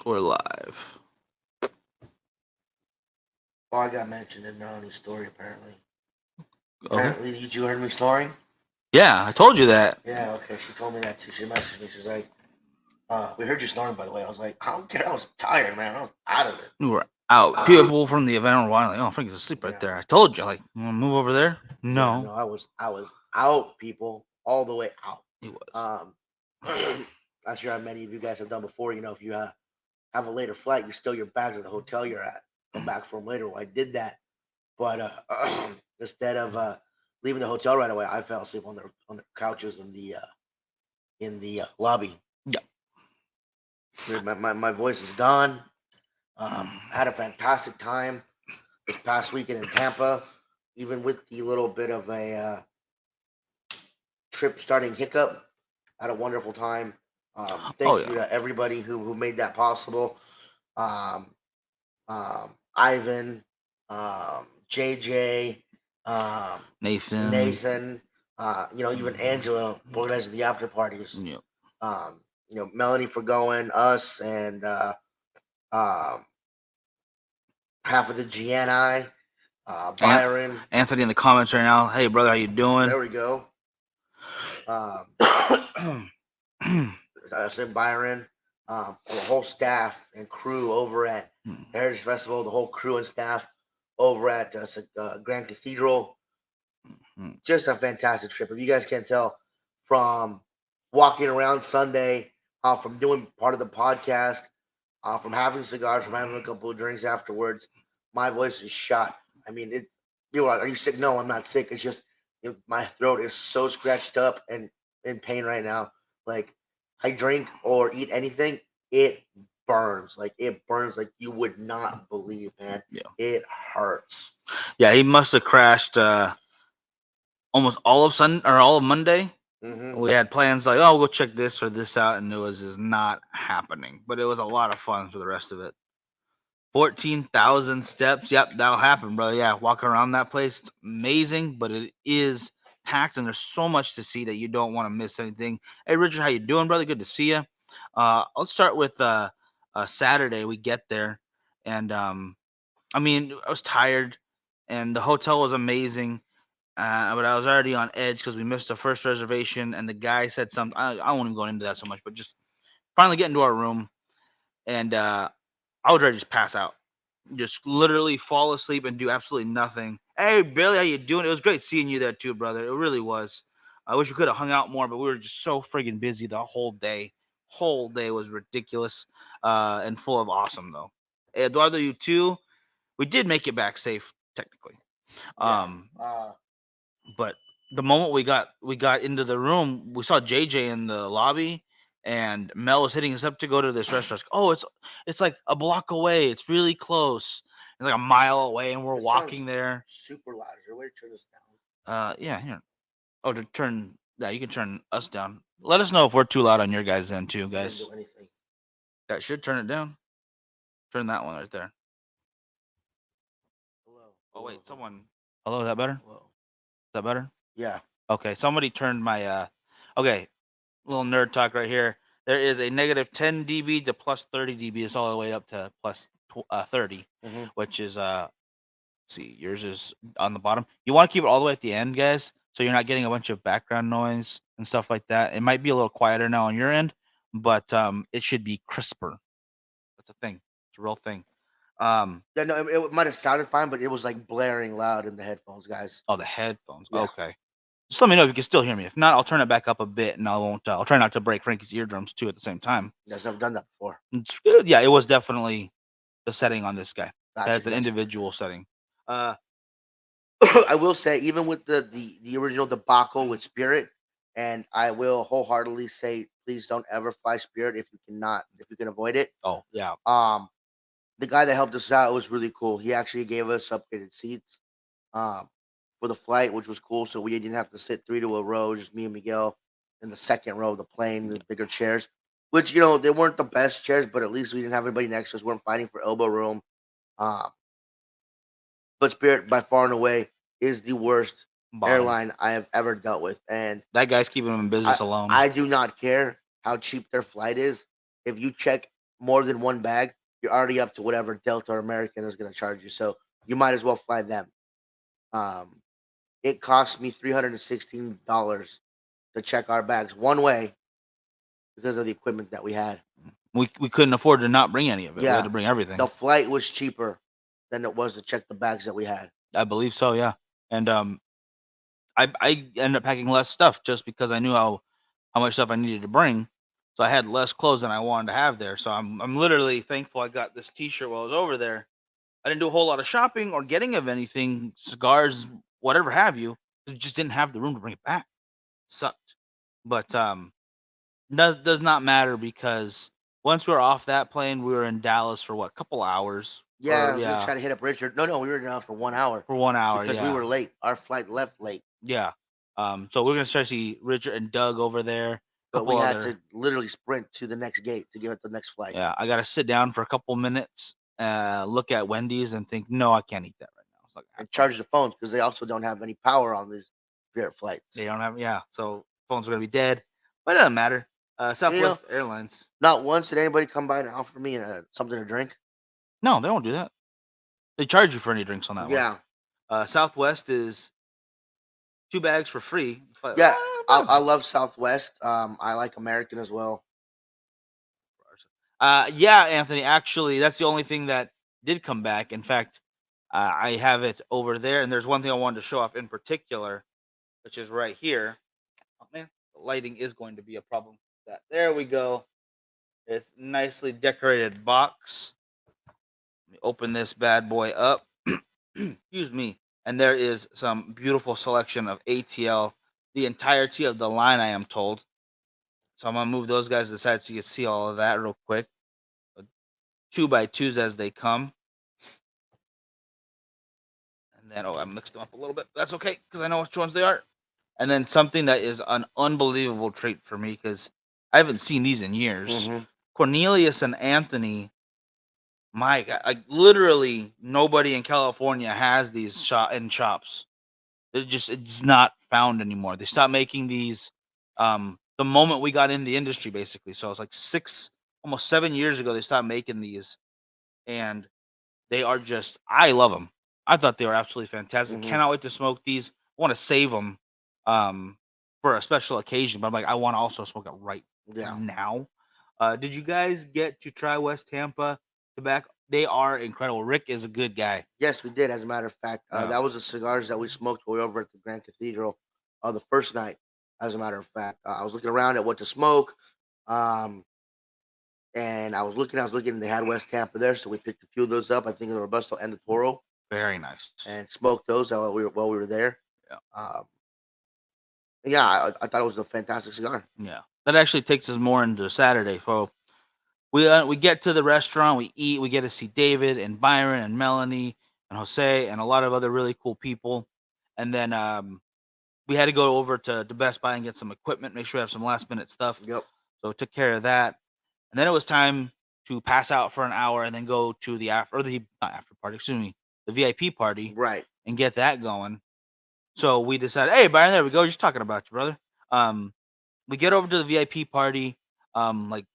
We're live. Oh, I got mentioned in Melanie's story, apparently. Okay. Apparently, you heard me snoring? Yeah, I told you that. Yeah, okay. She told me that too. She messaged me. She's like, we heard you snoring, by the way. I was like, I don't care. I was tired, man. I was out of it. We were out. People from the event were like, "Oh, Frankie's asleep right Yeah. there." I told you, like, you want to move over there? No, Yeah, no, I was out, people, all the way out. he was. I'm sure many of you guys have done before. You know, if you have a later flight, you stow your bags at the hotel you're at, come back for them later. Well, I did that, but instead of leaving the hotel right away, I fell asleep on the couches in the lobby. Yeah. My voice is gone. Had a fantastic time this past weekend in Tampa, even with the little bit of a trip starting hiccup. Had a wonderful time. Thank you to everybody who made that possible. Um, Ivan, JJ, Nathan, even Angela organizing the after parties. Yeah. Melanie for going, us, and half of the GNI, Byron. Anthony in the comments right now. Hey, brother, how you doing? There we go. I said Byron, the whole staff and crew over at Heritage Festival, the whole crew and staff over at Grand Cathedral. Just a fantastic trip. If you guys can't tell from walking around Sunday, from doing part of the podcast, from having cigars, from having a couple of drinks afterwards, my voice is shot. I mean, it's are you sick? No, I'm not sick. It's just my throat is so scratched up and in pain right now. Like I drink or eat anything, it burns. Like it burns like you would not believe, man. Yeah. It hurts. Yeah, he must have crashed almost all of Sunday or all of Monday. Mm-hmm. We had plans like, oh, we'll go check this or this out, and it was just not happening. But it was a lot of fun for the rest of it. 14,000 steps. Yep, that'll happen, brother. Yeah, walking around that place, it's amazing, but it is packed, and there's so much to see that you don't want to miss anything. Hey, Richard, how you doing, brother? Good to see you. Let's start with Saturday. We get there, and I mean, I was tired, and the hotel was amazing. But I was already on edge because we missed the first reservation, and the guy said something. I won't even go into that so much, but just finally get into our room, and I was ready to just pass out, just literally fall asleep and do absolutely nothing. Hey, Billy, how you doing? It was great seeing you there too, brother. It really was. I wish we could have hung out more, but we were just so friggin' busy the whole day. Whole day was ridiculous and full of awesome, though. Eduardo, you too. We did make it back safe, technically. But the moment we got into the room, we saw JJ in the lobby, and Mel was hitting us up to go to this restaurant. Oh, it's like a block away. It's really close. It's like a mile away, and we're walking there. Super loud. Is there a way to turn this down? Yeah, here. Oh, to turn. Yeah, you can turn us down. Let us know if we're too loud on your guys' end too, guys. Didn't do anything. That should turn it down. Turn that one right there. Hello. Oh wait, someone. Hello, is that better? Hello. Is that better? Yeah. Okay, somebody turned my okay, little nerd talk right here. There is a negative 10 dB to plus 30 dB. It's all the way up to plus 30, which is see, yours is on the bottom. You want to keep it all the way at the end, guys, so you're not getting a bunch of background noise and stuff like that. It might be a little quieter now on your end, but it should be crisper. That's a thing. It's a real thing. Yeah, no, it might have sounded fine, but it was like blaring loud in the headphones, guys. Oh, the headphones. Yeah. Okay. Just let me know if you can still hear me. If not, I'll turn it back up a bit, and I won't. I'll try not to break Frankie's eardrums too at the same time. Yes, I've done that before. Yeah, it was definitely the setting on this guy. Gotcha, that's an individual setting. I will say, even with the original debacle with Spirit, and I will wholeheartedly say, please don't ever fly Spirit if you can avoid it. Oh yeah. The guy that helped us out was really cool. He actually gave us upgraded seats. For the flight, which was cool. So we didn't have to sit 3 to a row, just me and Miguel in the second row of the plane, the bigger chairs, which, they weren't the best chairs, but at least we didn't have anybody next to us. We weren't fighting for elbow room. But Spirit, by far and away, is the worst airline I have ever dealt with. And that guy's keeping them in business alone. I do not care how cheap their flight is. If you check more than one bag, you're already up to whatever Delta or American is going to charge you. So you might as well fly them. Um, it cost me $316 to check our bags one way because of the equipment that we had. We couldn't afford to not bring any of it. We had Yeah, to bring everything. the flight was cheaper than it was to check the bags that we had. I believe so, yeah. And I ended up packing less stuff just because I knew how much stuff I needed to bring. So I had less clothes than I wanted to have there. So I'm literally thankful I got this T-shirt while I was over there. I didn't do a whole lot of shopping or getting of anything, cigars, whatever have you. Just didn't have the room to bring it back. Sucked. But does not matter because once we were off that plane, we were in Dallas for what, a couple hours? Yeah, Or, I was gonna try to hit up Richard. No, we were down for 1 hour for 1 hour, because we were late. Our flight left late, Yeah. So we're gonna start to see Richard and Doug over there. but we Couple had other, to literally sprint to the next gate to get the next flight. yeah. I gotta sit down for a couple minutes, look at Wendy's, and think, no, I can't eat that right now. It's like And charge the phones because they also don't have any power on these Spirit flights. they don't have, yeah. So phones are gonna be dead, but it doesn't matter. Southwest Airlines. Not once did anybody come by and offer me something to drink. No, they don't do that. They charge you for any drinks on that one. Yeah, Southwest is 2 bags for free. yeah. I love Southwest. I like American as well. Yeah, Anthony. Actually, that's the only thing that did come back. In fact, I have it over there, and there's one thing I wanted to show off in particular, which is right here. Oh man, the lighting is going to be a problem with that. There we go. It's nicely decorated box. Let me open this bad boy up. Excuse me. And there is some beautiful selection of ATL, the entirety of the line, I am told. So I'm gonna move those guys to the side so you can see all of that real quick. 2x2s as they come. And then, I mixed them up a little bit. That's okay, because I know which ones they are. And then something that is an unbelievable treat for me, because I haven't seen these in years. Mm-hmm. Cornelius and Anthony, my God, like literally nobody in California has these shops. It's not found anymore. They stopped making these the moment we got in the industry, basically. So it's like almost 7 years ago they stopped making these, and they are just, I love them. I thought they were absolutely fantastic. Mhm. Cannot wait to smoke these. I want to save them for a special occasion, but I'm like, I want to also smoke it right now. Did you guys get to try West Tampa tobacco? They are incredible. Rick is a good guy. Yes, we did. As a matter of fact, that was the cigars that we smoked while we were over at the Grand Cathedral the first night. As a matter of fact, I was looking around at what to smoke, and I was looking, and they had West Tampa there, so we picked a few of those up. I think the Robusto and the Toro, Very nice. and smoked those while we were there. Yeah. Yeah, I thought it was a fantastic cigar. Yeah, that actually takes us more into Saturday. So we get to the restaurant, we eat, we get to see David and Byron and Melanie and Jose and a lot of other really cool people, and then we had to go over to Best Buy and get some equipment, make sure we have some last minute stuff. Yep. So we took care of that, and then it was time to pass out for an hour and then go to the not after party, excuse me, the VIP party, Right. and get that going. So we decided, hey, Byron, there we go. Just talking about you, brother. We get over to the VIP party, like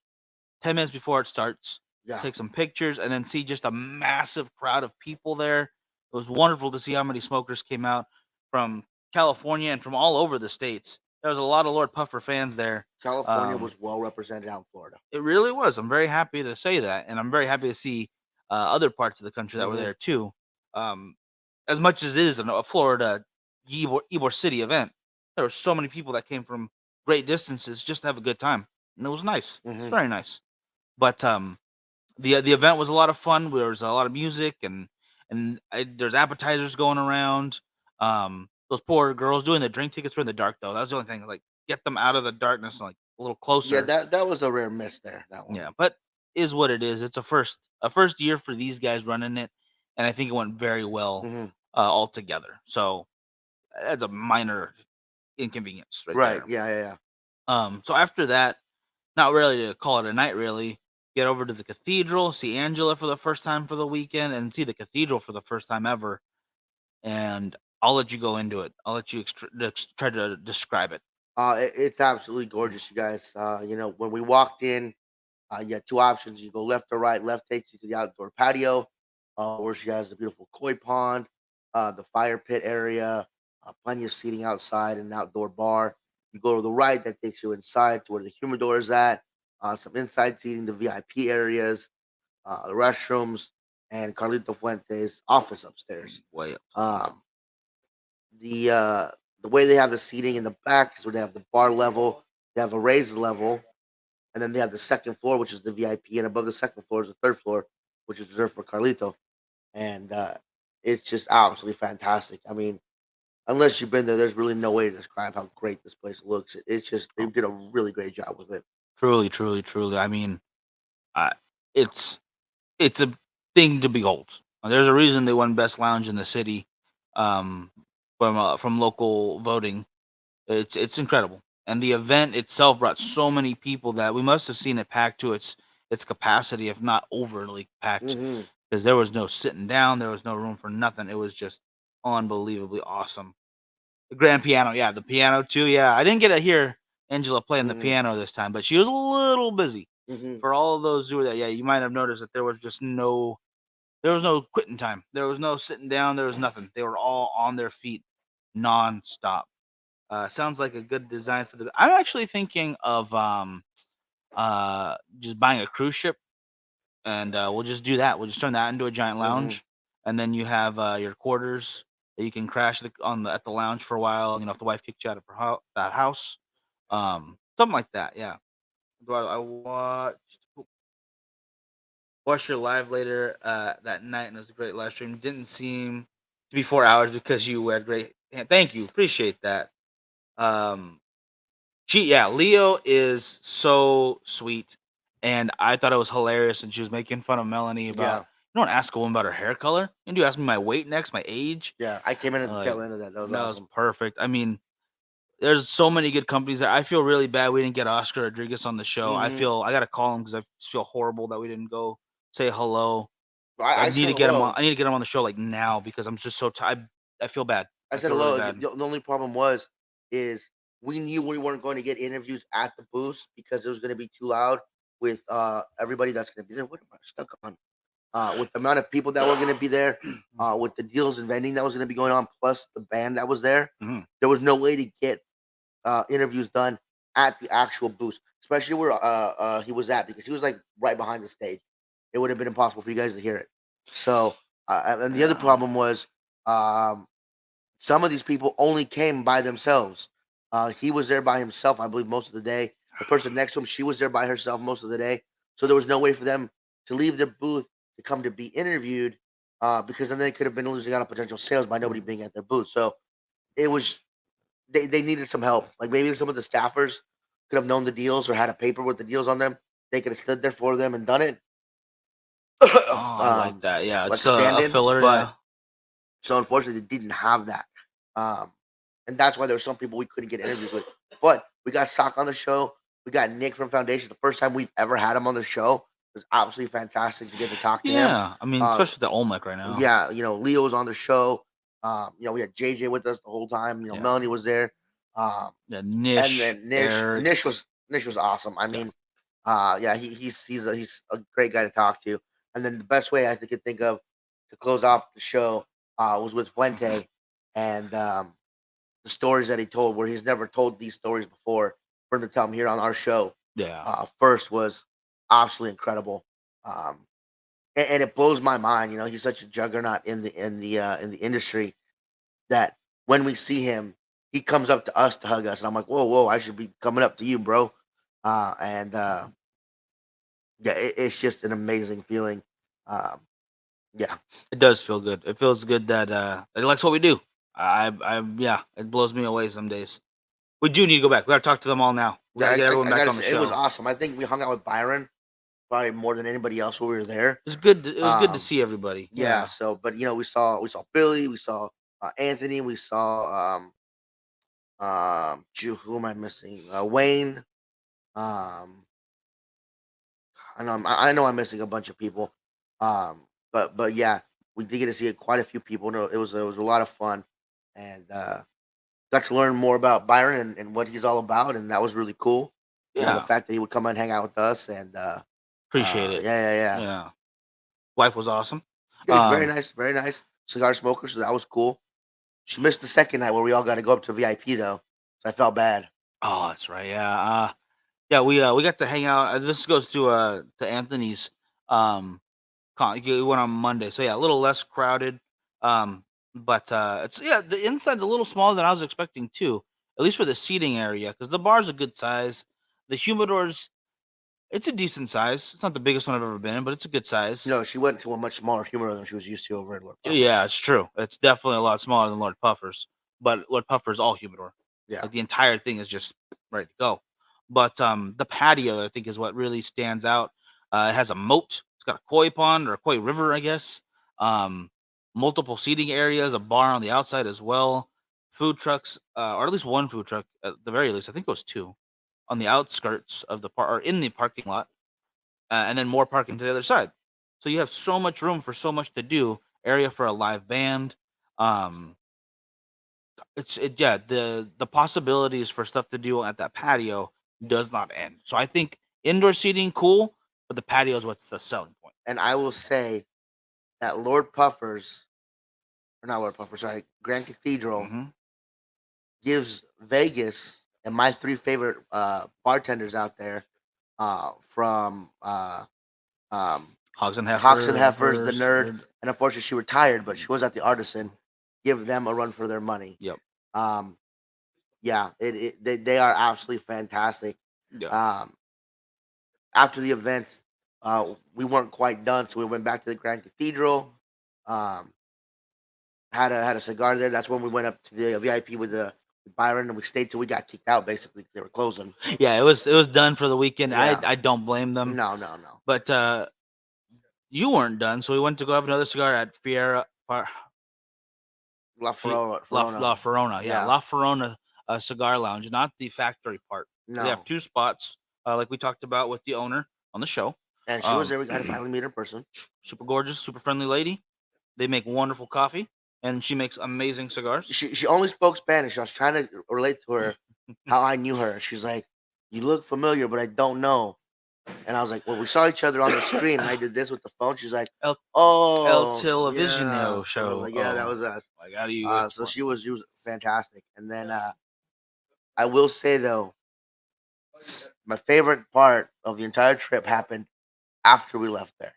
10 minutes before it starts. Yeah. Take some pictures and then see just a massive crowd of people there. It was wonderful to see how many smokers came out from California and from all over the states. There was a lot of Lord Puffer fans there. California was well represented out in Florida. It really was. I'm very happy to say that, and I'm very happy to see other parts of the country that were there too. As much as it is a Florida Ybor City event, there were so many people that came from great distances just to have a good time, and it was nice. It's very nice. But the event was a lot of fun. There was a lot of music and there's appetizers going around. Those poor girls doing the drink tickets were in the dark though. That was the only thing. Like, get them out of the darkness and like a little closer. Yeah, that was a rare miss there. That one. Yeah, but is what it is. It's a first year for these guys running it, and I think it went very well altogether. So that's a minor inconvenience, right? Yeah. So after that, not really to call it a night, really. Get over to the cathedral, see Angela for the first time for the weekend, and see the cathedral for the first time ever. And I'll let you go into it. I'll let you try to describe it. It's absolutely gorgeous, you guys. When we walked in, You have two options. You go left or right. Left takes you to the outdoor patio, where she has a beautiful koi pond, the fire pit area, plenty of seating outside and an outdoor bar. You go to the right, that takes you inside to where the humidor is at, some inside seating, the VIP areas, the restrooms, and Carlito Fuentes' office upstairs. Way up. Um, the uh, the way they have the seating in the back is where they have the bar level, they have a raised level, and then they have the second floor, which is the VIP, and above the second floor is the third floor, which is reserved for Carlito. And it's just absolutely fantastic. I mean, unless you've been there, there's really no way to describe how great this place looks. It's just they did a really great job with it. Truly, truly, truly. I mean, I it's it's a thing to behold. There's a reason they won best lounge in the city, um, from local voting. It's incredible, and the event itself brought so many people that we must have seen it packed to its capacity, if not overly packed, Hmm. because there was no sitting down, there was no room for nothing. It was just unbelievably awesome. The grand piano, yeah, the piano too. Yeah, I didn't get to hear Angela playing the Hmm. piano this time, but she was a little busy. Hmm. For all of those who were there, yeah, you might have noticed that there was no quitting time. There was no sitting down. There was nothing. They were all on their feet nonstop. Sounds like a good design for the. I'm actually thinking of just buying a cruise ship, and we'll just do that. We'll just turn that into a giant Hmm. lounge, and then you have your quarters that you can crash at the lounge for a while. If the wife kicked you out of that house, something like that. Yeah. I watched your live later that night, and it was a great live stream. Didn't seem to be 4 hours because you had great. Thank you, appreciate that. Um, Leo is so sweet, and I thought it was hilarious. And she was making fun of Melanie about Yeah, you don't ask a woman about her hair color, and you ask me my weight next, my age. yeah. I came in at the Like tail end of that. That was that was awesome. perfect. I mean, there's so many good companies there. I feel really bad we didn't get Oscar Rodriguez on the show. Hmm. I gotta call him because I feel horrible that we didn't go say hello. I I need said to get him on. hello. I need to get him on the show like now because I'm just so tired. I feel bad. I I said feel really hello. bad. The only problem is we knew we weren't going to get interviews at the booth because it was going to be too loud with everybody that's going to be there. What am I stuck on? With the amount of people that were going to be there, with the deals and vending that was going to be going on, plus the band that was Mhm. there was no way to get interviews done at the actual booth, especially where he was at because he was like right behind the stage. It would have been impossible for you guys to hear it. So, and the other Yeah. problem was um, some of these people only came by themselves. He was there by himself, I believe, most of the day. The person next to him, she was there by herself most of the day. So there was no way for them to leave their booth to come to be interviewed, because then they could have been losing out on potential sales by nobody being at their booth. So it was they needed some help. Like maybe some of the staffers could have known the deals or had a paper with the deals on them. They could have stood there for them and done it, Oh, I like that. Yeah, like it's a a stand-in. filler. But Yeah. so unfortunately, they didn't have that, um, and that's why there were some people we couldn't get interviews with. But we got Sock on the show. We got Nick from Foundation. The first time we've ever had him on the show. It was absolutely fantastic to get to talk to him. Yeah. I mean, Uh, especially the Olmec right now. yeah, Leo was on the show. We had JJ with us the whole time. Yeah. Melanie was there. Um, Yeah. and Nish, then Eric. Nish was awesome. I Yeah. mean, yeah, he's a great guy to talk to. And then the best way I could think of to close off the show was with Fuente and the stories that he told, where he's never told these stories before. For him to tell them here on our show, Yeah. first was absolutely incredible. Um, and it blows my mind. He's such a juggernaut in the industry that when we see him, he comes up to us to hug us, and I'm like, whoa, whoa, I should be coming up to you, bro. And yeah, it's just an amazing feeling. Um, yeah, It does feel good. It feels good that he likes what we do. Yeah, it blows me away some days. We do need to go back. We gotta talk to them all now. We yeah, gotta get everyone I back gotta on the say, it was show. awesome. I think we hung out with Byron probably more than anybody else when we were there. It was good to Um, see everybody. yeah. Yeah. So, but we saw Billy, we saw Anthony, we saw who am I missing? Wayne. Um, I know I'm missing a bunch of people. But yeah, we did get to see quite a few people. No, it was a lot of fun, and got to learn more about Byron and what he's all about, and that was really cool. The Yeah. fact that he would come and hang out with us, and Appreciate it. Yeah. Yeah. Wife was awesome. Yeah, very nice cigar smoker. So that was cool. She missed the second night where we all got to go up to VIP though, so I felt bad. Oh, that's right. Yeah. Yeah, we got to hang out. This goes to Anthony's. We went on Monday, so yeah, a little less crowded. But it's the inside's a little smaller than I was expecting too. At least for the seating area, because the bar's a good size. The humidor's it's a decent size. It's not the biggest one I've ever been in, but it's a good size. You know, she went to a much smaller humidor than she was used to over at Lord Puffer's. Yeah, it's true. It's definitely a lot smaller than Lord Puffer's, but Lord Puffer's all humidor. Yeah. Like the entire thing is just ready to go. But the patio, I think, is what really stands out. It has a moat. It's got a koi pond or a koi river, I guess. Multiple seating areas, a bar on the outside as well. Food trucks, or at least one food truck at the very least. I think it was two on the outskirts of the park or in the parking lot, and then more parking to the other side. So you have so much room for so much to do. Area for a live band. Um, the possibilities for stuff to do at that patio does not end. So I think indoor seating cool, but the patio is what's the selling point. And I will say that Lord Puffer's, or not Lord Puffer, sorry, Grand Cathedral gives Vegas and my three favorite bartenders out there, from Hogs and Hawks and Heifers, the Heifers, nerd, and unfortunately she retired, but she was at the Artisan. Give them a run for their money. Yep. Yeah, they are absolutely fantastic. Yeah. After the event, we weren't quite done, so we went back to the Grand Cathedral. Had a cigar there. That's when we went up to the VIP with Byron, and we stayed till we got kicked out. Basically, they were closing. Yeah, it was done for the weekend. Yeah. I don't blame them. No. But you weren't done, so we went to go have another cigar at La Ferrona. La Ferrona. Yeah, Yeah. La Ferrona Cigar Lounge, not the factory part. No. They have two spots, like we talked about with the owner on the show. And she was there. We got to finally meet her in person. Super gorgeous, super friendly lady. They make wonderful coffee, and she makes amazing cigars. She only spoke Spanish. I was trying to relate to her how I knew her. She's like, "You look familiar, but I don't know." And I was like, "Well, we saw each other on the screen, and I did this with the phone." She's like, El Televisionio show. I was like, "Yeah, that was us." Like, how do you? So she was fantastic. And then I will say though, my favorite part of the entire trip happened after we left there.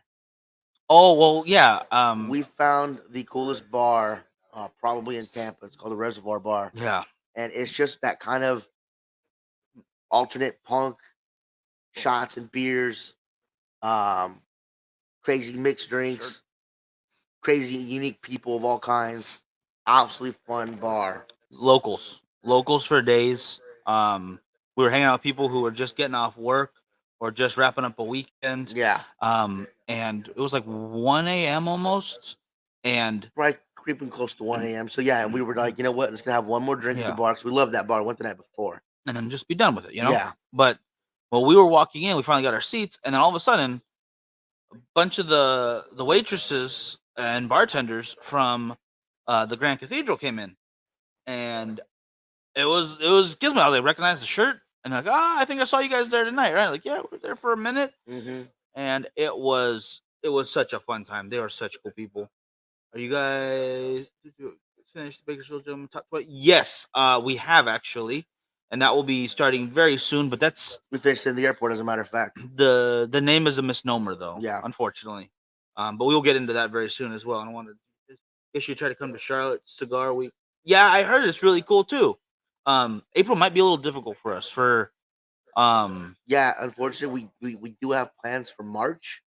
Oh well, yeah. We found the coolest bar probably in Tampa. It's called the Reservoir Bar. Yeah. And it's just that kind of alternate punk shots and beers, crazy mixed drinks, crazy unique people of all kinds. Absolutely fun bar. Locals for days. We were hanging out with people who were just getting off work or just wrapping up a weekend. Yeah. And it was like 1 a.m. almost, and right creeping close to 1 a.m. So yeah, we were like, you know what, let's gonna have one more drink at the bar because we love that bar. Went the night before, and then just be done with it, you know. Yeah. But well, we were walking in, we finally got our seats, and then all of a sudden, a bunch of the waitresses and bartenders from the Grand Cathedral came in, and it was Gizmo. They recognized the shirt, and they're like, I think I saw you guys there tonight, right? Like, yeah, we were there for a minute, and it was such a fun time. They were such cool people. Are you guys finished the Bakersfield Gym Top 20? Yes, we have actually, and that will be starting very soon. But we finished in the airport, as a matter of fact. The name is a misnomer, though. Yeah, unfortunately. But we'll get into that very soon as well. And I wanted, guess you try to come to Charlotte Cigar Week. Yeah, I heard it's really cool too. April might be a little difficult for us. Yeah, unfortunately, we do have plans for March,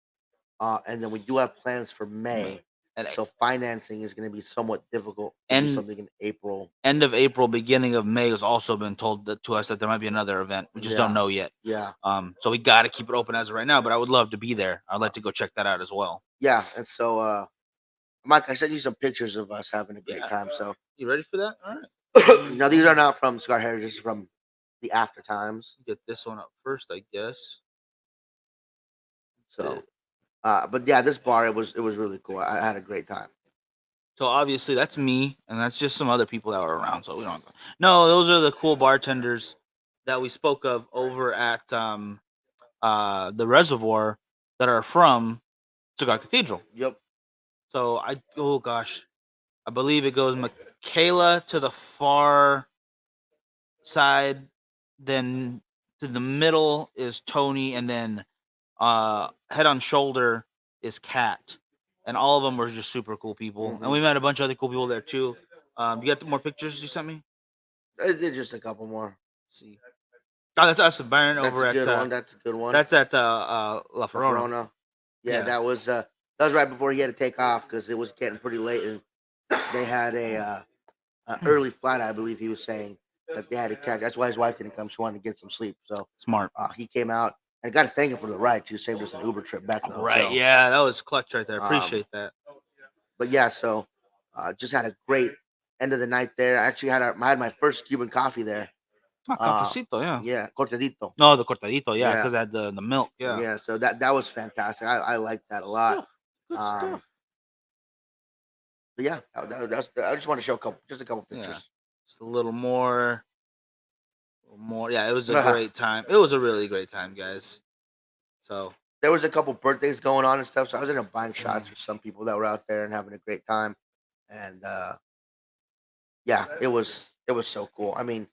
and then we do have plans for May. And so financing is going to be somewhat difficult. And something in April, end of April, beginning of May has also been told to us that there might be another event. We just don't know yet. Yeah. So we got to keep it open as of right now. But I would love to be there. I'd like to go check that out as well. Yeah, and so Mike, I sent you some pictures of us having a great time. So you ready for that? All right. Now these are not from Cigar Heritage. This is from the After Times. Get this one up first, I guess. So. But yeah, this bar it was really cool. I had a great time. So obviously that's me, and that's just some other people that were around. So we don't. No, those are the cool bartenders that we spoke of over at the Reservoir. that are from Cigar Cathedral. Yep. So I believe it goes Michaela to the far side, then to the middle is Tony, and then head on shoulder is Kat. And all of them were just super cool people. And we met a bunch of other cool people there too. You got more pictures you sent me? I did just a couple more. Let's see. Oh, that's us, Byron, That's over a at good one. That's a good one. That's at La Ferrona. Ferrona. Yeah, that was right before he had to take off because it was getting pretty late, and they had a early flight. I believe he was saying that they had to catch. That's why his wife didn't come. She wanted to get some sleep. So smart. He came out, and got to thank him for the ride too. Saved us an Uber trip back to the hotel. Yeah, that was clutch right there. Appreciate that. But yeah, so just had a great end of the night there. I actually had my first Cuban coffee there. Cafecito, yeah. Yeah, cortadito. No, the cortadito, yeah, because I had the milk, yeah. Yeah, so that was fantastic. I liked that a lot. Good stuff. But yeah, I just want to show a couple pictures. Yeah. Just a little more. Yeah, it was a great time. It was a really great time, guys. So there was a couple birthdays going on and stuff, so I was ended up buying shots for some people that were out there and having a great time. And yeah, it was so cool. I mean,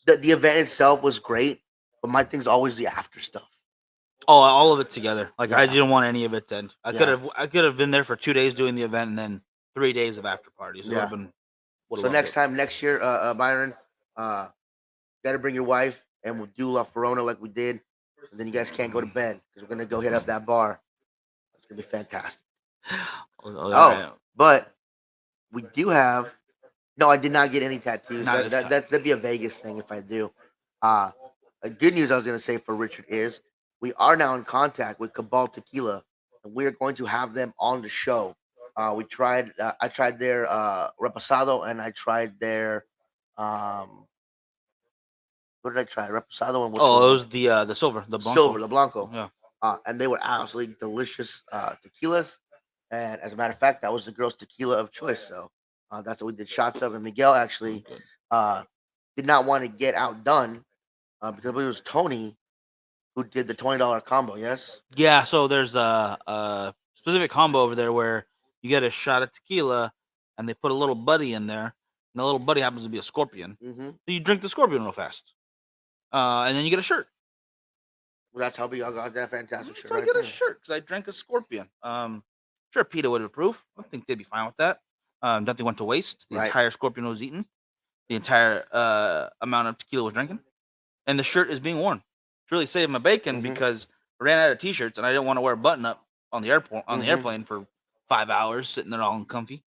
the event itself was great, but my thing's always the after stuff. Oh, all of it together. Like I didn't want any of it to end. I could have been there for 2 days doing the event and then 3 days of after parties. It would have been. So next year, Byron, gotta bring your wife and we'll do La Ferrona like we did. And then you guys can't go to bed because we're gonna go hit up that bar. It's gonna be fantastic. But we do have. No, I did not get any tattoos. That'd be a Vegas thing if I do. Good news I was gonna say for Richard is we are now in contact with Cabal Tequila, and we are going to have them on the show. I tried their reposado, and I tried their what did I try? Reposado and it was the silver, the Blanco. The Blanco. Yeah. And they were absolutely delicious tequilas. And as a matter of fact, that was the girl's tequila of choice. So that's what we did shots of. And Miguel actually did not want to get outdone because it was Tony who did the $20 combo. Yes. Yeah. So there's a specific combo over there where you get a shot of tequila, and they put a little buddy in there, and the little buddy happens to be a scorpion. So you drink the scorpion real fast, and then you get a shirt. Well, that's how we all got that fantastic shirt. So I get a shirt because I drank a scorpion. Sure, PETA would approve. I think they'd be fine with that. Nothing went to waste. The entire scorpion was eaten. The entire amount of tequila was drinking, and the shirt is being worn. It's really saved my bacon because I ran out of t-shirts and I didn't want to wear a button up on the airport the airplane for 5 hours sitting there all uncomfy.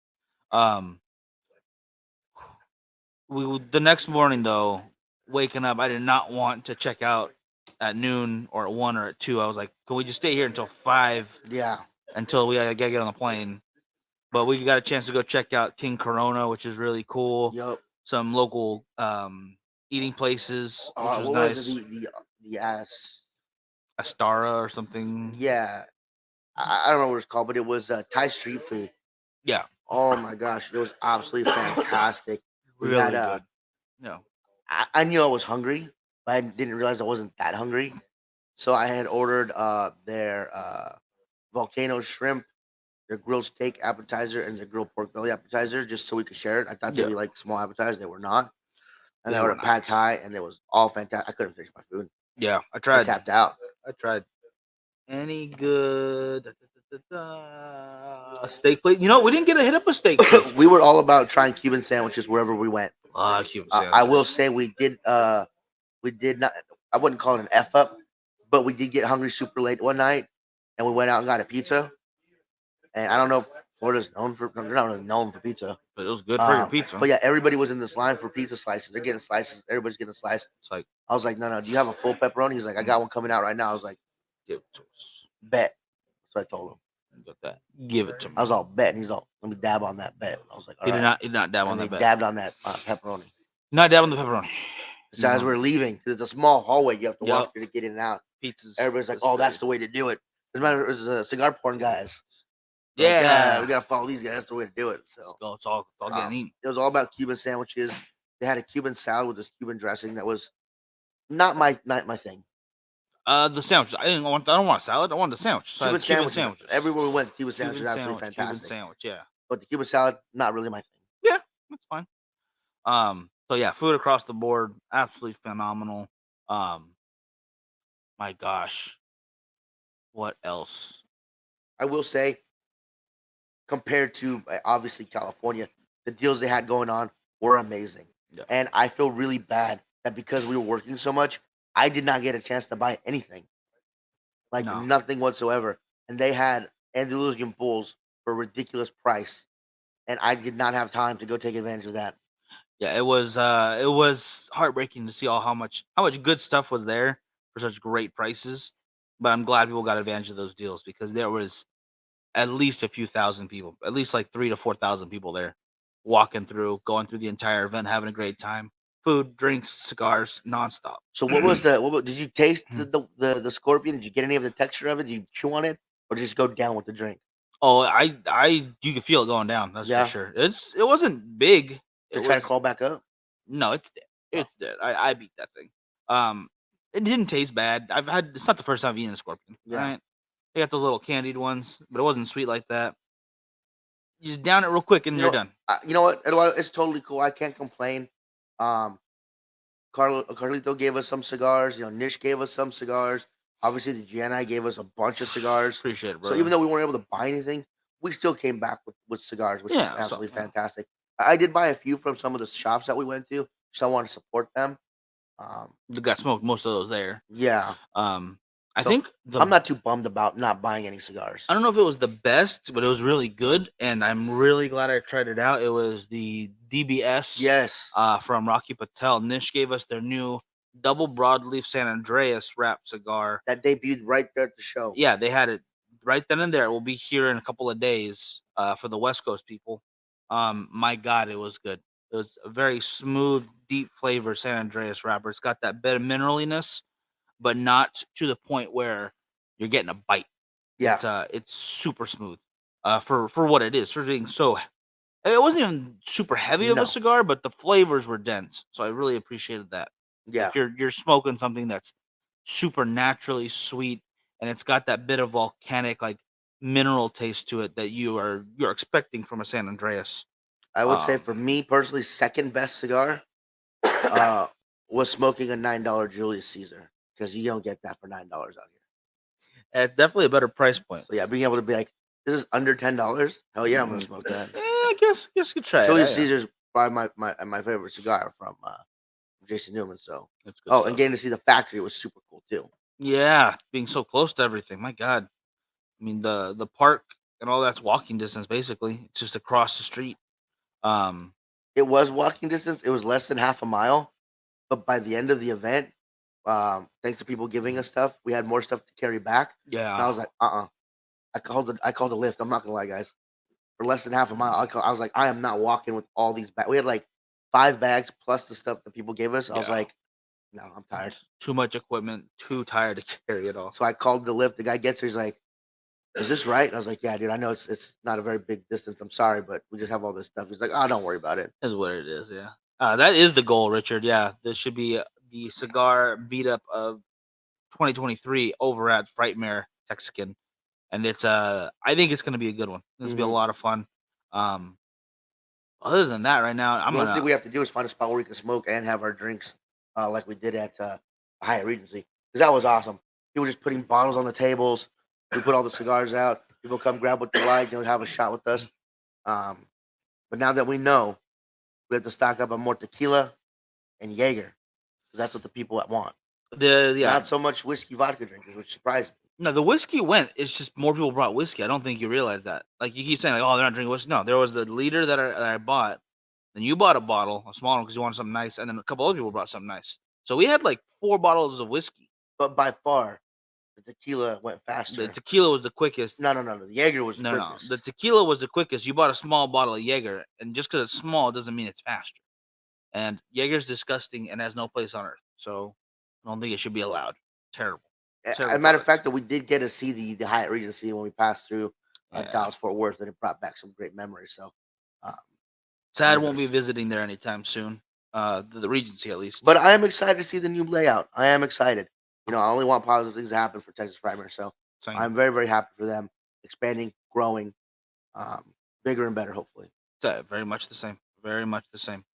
The next morning though, waking up, I did not want to check out at noon or at 1 or at 2. I was like, can we just stay here until 5? Yeah. Until we gotta get on the plane. But we got a chance to go check out King Corona, which is really cool. Yep. Some local eating places, which was what nice. Was it, the Astara or something. Yeah. I don't know what it's called, but it was Thai street food. Yeah. Oh my gosh, it was absolutely fantastic. Really good. Yeah. I knew I was hungry, but I didn't realize I wasn't that hungry. So I had ordered their volcano shrimp, their grilled steak appetizer, and their grilled pork belly appetizer, just so we could share it. I thought they'd be like small appetizers. They were not. And I ordered pad thai, and it was all fantastic. I couldn't finish my food. Yeah, I tried. I tapped out. I tried. Any good steak plate? You know, we didn't get a hit up a steak place. We were all about trying Cuban sandwiches wherever we went. Cuban sandwiches. I will say we did not. I wouldn't call it an F up, but we did get hungry super late one night, and we went out and got a pizza. And I don't know if Florida's known for. They're not really known for pizza, but it was good for your pizza. But yeah, everybody was in this line for pizza slices. They're getting slices. Everybody's getting a slice. It's like I was like, no. Do you have a full pepperoni? He's like, I got one coming out right now. I was like, give it to us. Bet. So I told him. Got that. Give it to me. I was all bet, and he's all, let me dab on that bet. I was like, he did not dab on that bet. Dabbed on that pepperoni. Not dab on the pepperoni. So as we're leaving, because it's a small hallway, you have to walk through to get in and out. Pizzas. Everybody's like, oh, that's the way to do it. As a matter of fact, it was cigar porn guys. Yeah. Like, we gotta follow these guys. That's the way to do it. So it's all getting eaten. It was all about Cuban sandwiches. They had a Cuban salad with this Cuban dressing that was not my thing. The sandwich. I don't want a salad. I want the sandwich. So I had Cuban Cuban sandwiches. sandwiches. Everywhere we went, Cuban sandwich Cuban is absolutely sandwich. Cuban fantastic. sandwich. Yeah. But the Cuban salad, not really my thing. Yeah, that's fine. So yeah, food across the board, absolutely phenomenal. My gosh, what else? I will say, compared to obviously California, the deals they had going on were amazing. Yeah. And I feel really bad that because we were working so much, I did not get a chance to buy anything, like No. nothing whatsoever. And they had Andalusian bulls for a ridiculous price, and I did not have time to go take advantage of that. Yeah, it was heartbreaking to see how much good stuff was there for such great prices. But I'm glad people got advantage of those deals because there was at least a few thousand people, at least like 3 to 4,000 people there walking through, going through the entire event, having a great time. Food, drinks, cigars, nonstop. So what was the did you taste Hmm. the scorpion? Did you get any of the texture of it? Did you chew on it or just go down with the drink? Oh, you could feel it going down. That's Yeah. for sure. It wasn't big. To It try to was crawl back up? no, it's dead. Oh. It's dead. I beat that thing. It didn't taste bad. It's not the first time I've eaten a scorpion. Yeah. Right? They got those little candied ones, but it wasn't sweet like that. You just down it real quick and You you're know, done. you know what, Eduardo? It's totally cool. I can't complain. Um, Carlito gave us some cigars. You know, Nish gave us some cigars. Obviously, the GNI gave us a bunch of cigars. Appreciate it, bro. So even though we weren't able to buy anything, we still came back with cigars, which is Yeah, so, absolutely yeah. fantastic. I did buy a few from some of the shops that we went to, so I want to support them. You got smoked most of those there. Yeah. I So, think I'm not too bummed about not buying any cigars. I don't know if it was the best, but it was really good, and I'm really glad I tried it out. It was the DBS. Yes. From Rocky Patel. Nish gave us their new double broadleaf San Andreas wrap cigar. That debuted right there at the show. Yeah, they had it right then and there. It will be here in a couple of days for the West Coast people. My God, it was good. It was a very smooth, deep flavor San Andreas wrapper. It's got that bit of mineraliness, but not to the point where you're getting a bite. Yeah. It's super smooth. For what it is, for being so it wasn't even super heavy of No. a cigar, but the flavors were dense. So I really appreciated that. Yeah. Like you're smoking something that's super naturally sweet and it's got that bit of volcanic like mineral taste to it that you're expecting from a San Andreas. I would say for me personally, second best cigar was smoking a $9 Julius Caesar, because you don't get that for $9 out here. It's definitely a better price point. So yeah, being able to be like, this is under $10. Hell yeah, I'm gonna smoke that. I guess you could try Julius it. Caesar's probably my favorite cigar from Jason Newman. So That's good and stuff. getting to see the factory was super cool too. Yeah, being so close to everything. My God. I mean the park and all that's walking distance basically. It's just across the street. It was walking distance. It was less than half a mile, but by the end of the event, thanks to people giving us stuff, we had more stuff to carry back. Yeah. And I was like, I called a lift. I'm not gonna lie, guys. For less than half a mile, I was like, I am not walking with all these bags. We had like 5 bags plus the stuff that people gave us. I was Yeah. like, no, I'm tired. Too much equipment, too tired to carry it all. So I called the lift. The guy gets here. He's like, "Is this right?" And I was like, "Yeah, dude. I know it's not a very big distance. I'm sorry, but we just have all this stuff." He's like, "Oh, don't worry about it." Is what it is, yeah. That is the goal, Richard. Yeah, this should be the cigar beat up of 2023 over at Frightmare Texican, and it's I think it's gonna be a good one. It's gonna be a Mhm. lot of fun. Other than that, right now I'm The only gonna thing we have to do is find a spot where we can smoke and have our drinks, like we did at Hyatt Regency, because that was awesome. People just putting bottles on the tables. We put all the cigars out. People come grab what they like, have a shot with us. But now that we know, we have to stock up on more tequila and Jaeger, because that's what the people want. yeah. Not so much whiskey vodka drinkers, which surprised me. No, the whiskey went. It's just more people brought whiskey. I don't think you realize that. Like you keep saying, like, oh, they're not drinking whiskey. No, there was the leader that I bought. Then you bought a bottle, a small one, because you wanted something nice, and then a couple other people brought something nice. So we had like 4 bottles of whiskey. But by far, the tequila went faster. The tequila was the quickest. No. The Jaeger was the No, quickest. the tequila was the quickest. You bought a small bottle of Jaeger, and just because it's small doesn't mean it's faster. And Jaeger's disgusting and has no place on earth. So I don't think it should be allowed. Terrible. As Terrible a matter of product. fact, that we did get to see the Hyatt Regency when we passed through Yeah. Dallas Fort Worth, and it brought back some great memories. So Sad yeah, won't be visiting there anytime soon. The Regency at least. but I am excited to see the new layout. I am excited. I only want positive things to happen for Texas Frightmare. So Same. I'm very, very happy for them expanding, growing, bigger and better, hopefully. Very much the same. Very much the same.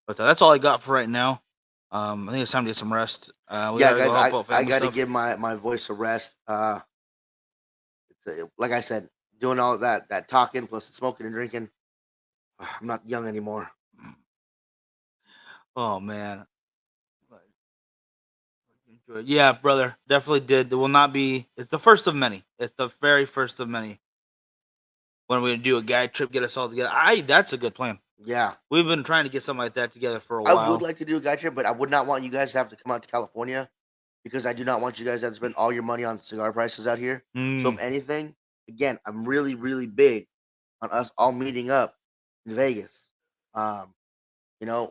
But that's all I got for right now. I think it's time to get some rest. We Yeah, gotta go guys, help out I family got to stuff. give my voice a rest. Like I said, doing all that talking plus the smoking and drinking. I'm not young anymore. Oh man. Yeah, brother, definitely did. There will not be. It's the first of many. It's the very first of many. When we do a guide trip, get us all together. That's a good plan. Yeah, We've been trying to get something like that together for a I while. would like to do a guy trip, but I would not want you guys to have to come out to California because I do not want you guys to have to spend all your money on cigar prices out here. So if Mm, anything, again, I'm really, really big on us all meeting up in Vegas. Um,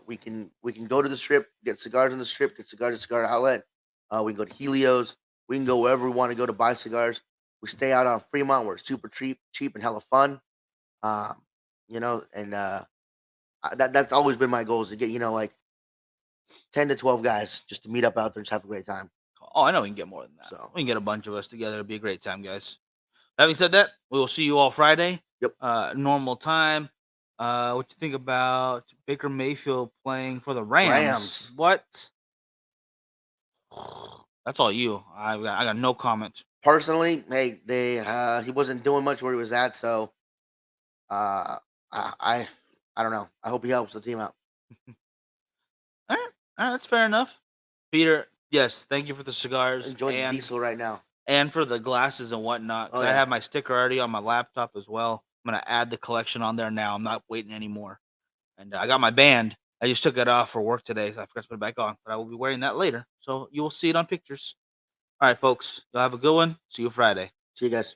we can go to the strip, get cigars on the strip, get cigars at Cigar Outlet. We can go to Helios. We can go wherever we want to go to buy cigars. We stay out on Fremont where it's super cheap and hella fun. Um, and that's always been my goal is to get like 10 to 12 guys just to meet up out there and just have a great time. oh, I know we can get more than that. So We can get a bunch of us together. It'll be a great time, guys. Having said that, we will see you all Friday. Yep. Normal time. What you think about Baker Mayfield playing for the Rams? What? That's all you. I got no comment. personally, hey, he wasn't doing much where he was at, so uh, I don't know. I hope he helps the team out. All right, that's fair enough. Peter, yes, thank you for the cigars Enjoying the diesel right now. and for the glasses and whatnot. 'Cause I have my sticker already on my laptop as well. I'm gonna add the collection on there now. I'm not waiting anymore. And I got my band. I just took it off for work today, so I forgot to put it back on. But I will be wearing that later, so you will see it on pictures. All right, folks. Y'all have a good one. See you Friday. See you guys.